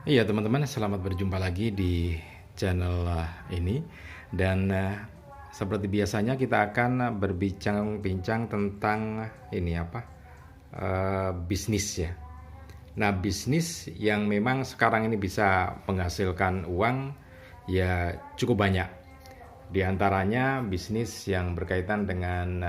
Iya teman-teman, selamat berjumpa lagi di channel ini. Dan seperti biasanya kita akan berbincang-bincang tentang ini bisnis ya. Nah, bisnis yang memang sekarang ini bisa menghasilkan uang ya cukup banyak. Di antaranya bisnis yang berkaitan dengan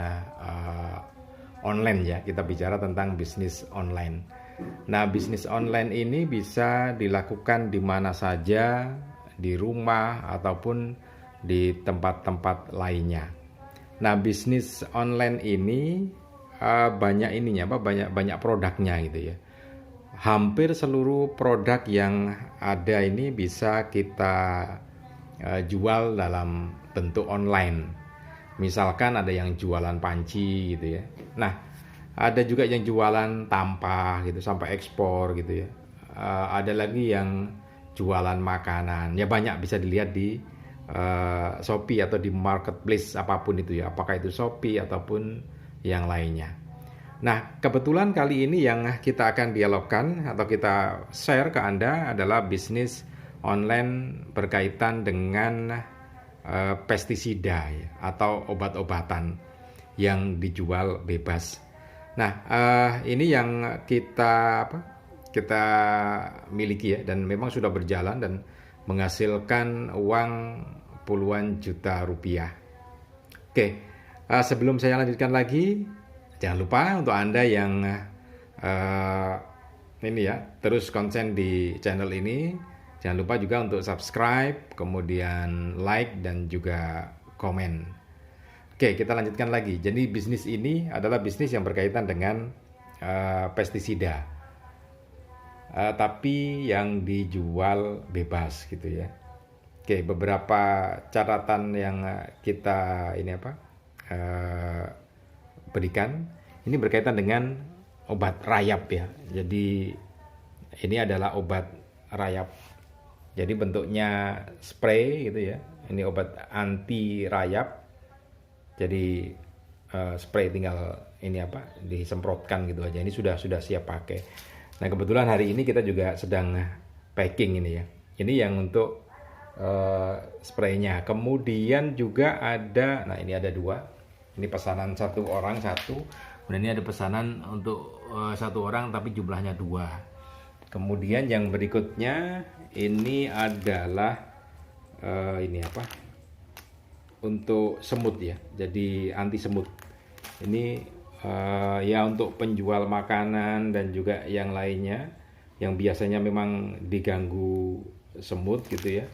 online ya. Kita bicara tentang bisnis online. Nah, bisnis online ini bisa dilakukan di mana saja, di rumah ataupun di tempat-tempat lainnya. Nah, bisnis online ini banyak ininya banyak banyak produknya gitu ya. Hampir seluruh produk yang ada ini bisa kita jual dalam bentuk online. Misalkan ada yang jualan panci gitu ya. Nah, ada juga yang jualan tampah gitu sampai ekspor gitu ya. Ada lagi yang jualan makanan. Ya banyak bisa dilihat di Shopee atau di marketplace apapun itu ya. Apakah itu Shopee ataupun yang lainnya. Nah, kebetulan kali ini yang kita akan dialogkan atau kita share ke Anda adalah bisnis online berkaitan dengan pestisida ya, atau obat-obatan yang dijual bebas. Nah, ini yang kita miliki ya, dan memang sudah berjalan dan menghasilkan uang puluhan juta rupiah. Oke, sebelum saya lanjutkan lagi, jangan lupa untuk Anda yang ini ya terus konsen di channel ini, jangan lupa juga untuk subscribe, kemudian like dan juga komen. Oke, kita lanjutkan lagi. Jadi bisnis ini adalah bisnis yang berkaitan dengan pestisida, tapi yang dijual bebas gitu ya. Oke, beberapa catatan yang kita berikan. Ini berkaitan dengan obat rayap ya. Jadi ini adalah obat rayap. Jadi bentuknya spray gitu ya. Ini obat anti rayap. Jadi spray tinggal disemprotkan gitu aja. Ini sudah siap pakai. Nah, kebetulan hari ini kita juga sedang packing ini ya. Ini yang untuk spraynya. Kemudian juga ada, nah ini ada dua. Ini pesanan satu orang satu. Kemudian ini ada pesanan untuk satu orang tapi jumlahnya dua. Kemudian yang berikutnya ini adalah untuk semut ya. Jadi anti semut. Ini ya untuk penjual makanan dan juga yang lainnya yang biasanya memang diganggu semut gitu ya.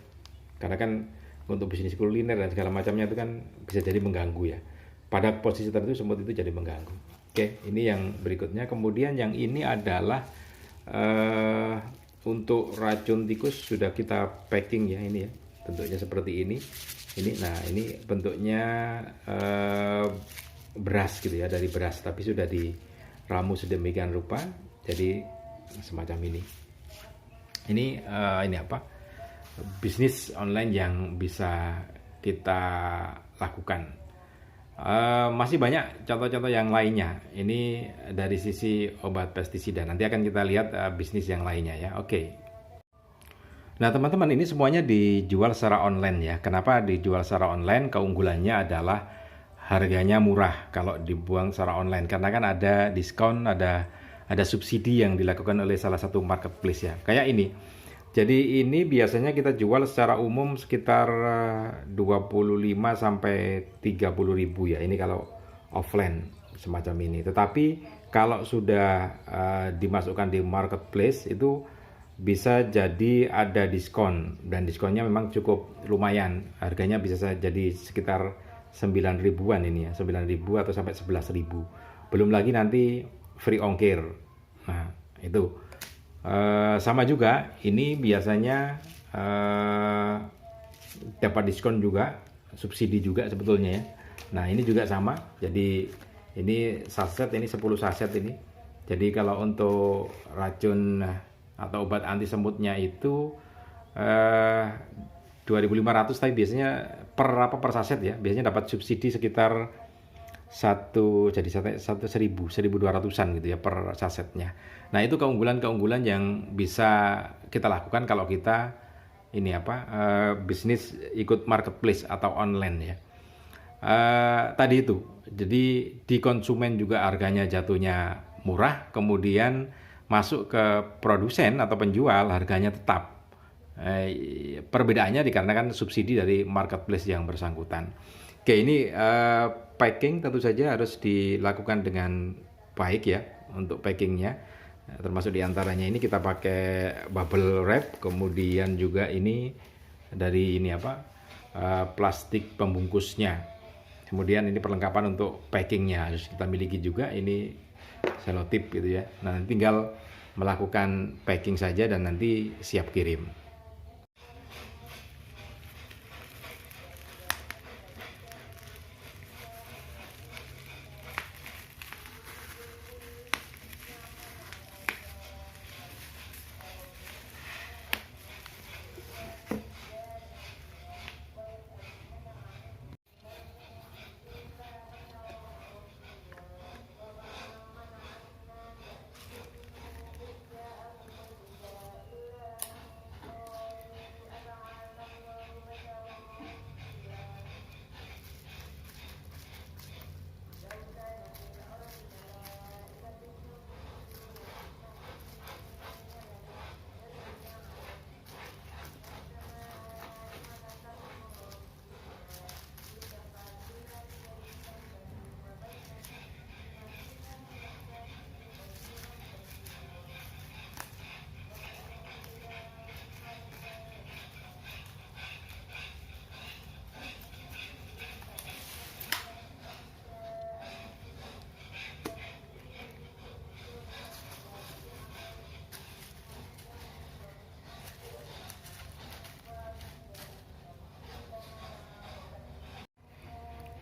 Karena kan untuk bisnis kuliner dan segala macamnya itu kan bisa jadi mengganggu ya. Pada posisi tertentu semut itu jadi mengganggu. Oke, ini yang berikutnya. Kemudian yang ini adalah untuk racun tikus sudah kita packing ya ini ya. Bentuknya seperti ini. Nah ini bentuknya beras gitu ya, dari beras tapi sudah diramu sedemikian rupa. Jadi semacam ini. Ini bisnis online yang bisa kita lakukan. Masih banyak contoh-contoh yang lainnya. Ini dari sisi obat pestisida. Nanti akan kita lihat bisnis yang lainnya ya. Oke. Nah, teman-teman, ini semuanya dijual secara online ya. Kenapa dijual secara online? Keunggulannya adalah harganya murah kalau dibuang secara online. Karena kan ada diskon, ada subsidi yang dilakukan oleh salah satu marketplace ya. Kayak ini. Jadi ini biasanya kita jual secara umum sekitar 25 sampai 30 ribu ya. Ini kalau offline semacam ini. Tetapi kalau sudah dimasukkan di marketplace itu bisa jadi ada diskon, dan diskonnya memang cukup lumayan. Harganya bisa jadi sekitar 9 ribuan ini ya. 9 ribu atau sampai 11 ribu. Belum lagi nanti free ongkir. Nah, itu. Sama juga, ini biasanya dapat diskon juga, subsidi juga sebetulnya ya. Nah, ini juga sama. Jadi ini saset, ini 10 saset ini. Jadi kalau untuk racun atau obat anti semutnya itu 2.500, tapi biasanya per saset ya. Biasanya dapat subsidi sekitar 1.200-an gitu ya per sasetnya. Nah, itu keunggulan-keunggulan yang bisa kita lakukan kalau kita ini bisnis ikut marketplace atau online ya. Tadi itu, jadi di konsumen juga harganya jatuhnya murah, kemudian masuk ke produsen atau penjual harganya tetap. Perbedaannya dikarenakan subsidi dari marketplace yang bersangkutan. Oke, ini packing tentu saja harus dilakukan dengan baik ya untuk packingnya. Termasuk diantaranya ini kita pakai bubble wrap, kemudian juga ini dari plastik pembungkusnya. Kemudian ini perlengkapan untuk packingnya harus kita miliki juga, ini selotip gitu ya. Nah, tinggal melakukan packing saja dan nanti siap kirim.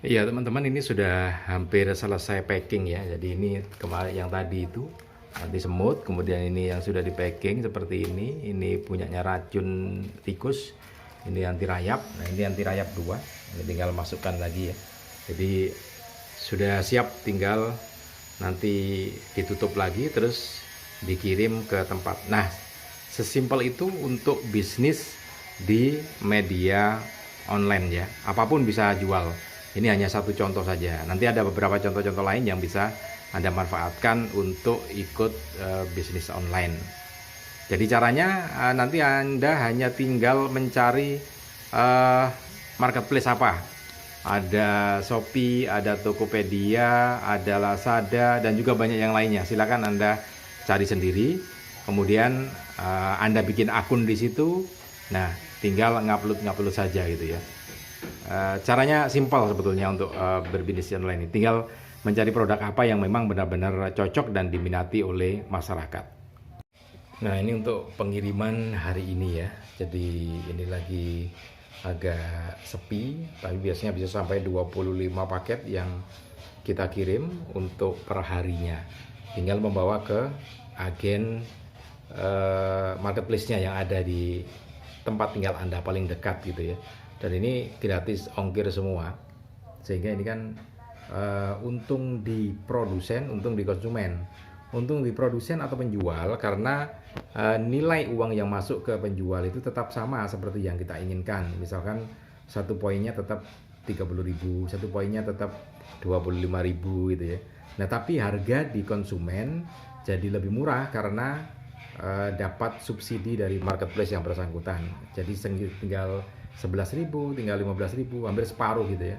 Iya teman-teman, ini sudah hampir selesai packing ya. Jadi ini kemarin yang tadi itu anti semut, kemudian ini yang sudah di packing seperti ini. Ini punyanya racun tikus, ini anti rayap. Nah, ini anti rayap 2. Ini tinggal masukkan lagi ya. Jadi sudah siap, tinggal nanti ditutup lagi terus dikirim ke tempat. Nah, sesimpel itu untuk bisnis di media online ya. Apapun bisa jual. Ini hanya satu contoh saja. Nanti ada beberapa contoh-contoh lain yang bisa Anda manfaatkan untuk ikut bisnis online. Jadi caranya nanti Anda hanya tinggal mencari marketplace apa. Ada Shopee, ada Tokopedia, ada Lazada, dan juga banyak yang lainnya. Silakan Anda cari sendiri. Kemudian Anda bikin akun di situ. Nah, tinggal ngupload saja gitu ya. Caranya simpel sebetulnya untuk berbisnis online ini. Tinggal mencari produk apa yang memang benar-benar cocok dan diminati oleh masyarakat. Nah, ini untuk pengiriman hari ini ya. Jadi ini lagi agak sepi, tapi biasanya bisa sampai 25 paket yang kita kirim untuk perharinya. Tinggal membawa ke agen marketplace-nya yang ada di tempat tinggal Anda paling dekat gitu ya. Dan ini gratis ongkir semua, sehingga ini kan untung di produsen, untung di konsumen, untung di produsen atau penjual, karena nilai uang yang masuk ke penjual itu tetap sama seperti yang kita inginkan. Misalkan satu poinnya tetap 30.000, satu poinnya tetap 25.000 gitu ya. Nah, tapi harga di konsumen jadi lebih murah karena dapat subsidi dari marketplace yang bersangkutan. Jadi tinggal 11.000, tinggal 15.000, hampir separuh gitu ya.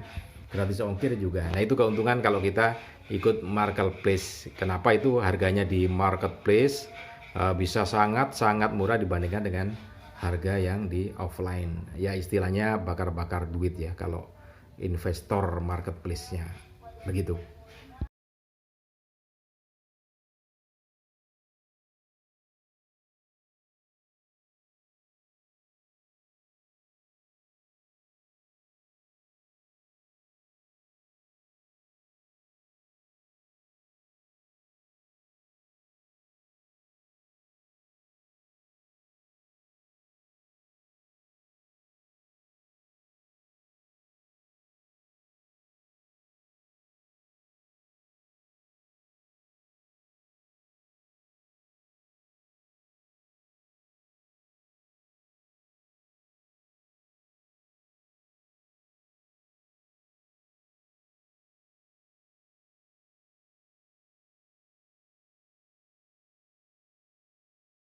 Gratis ongkir juga. Nah, itu keuntungan kalau kita ikut marketplace. Kenapa itu harganya di marketplace bisa sangat-sangat murah dibandingkan dengan harga yang di offline. Ya, istilahnya bakar-bakar duit ya kalau investor marketplace-nya. Begitu.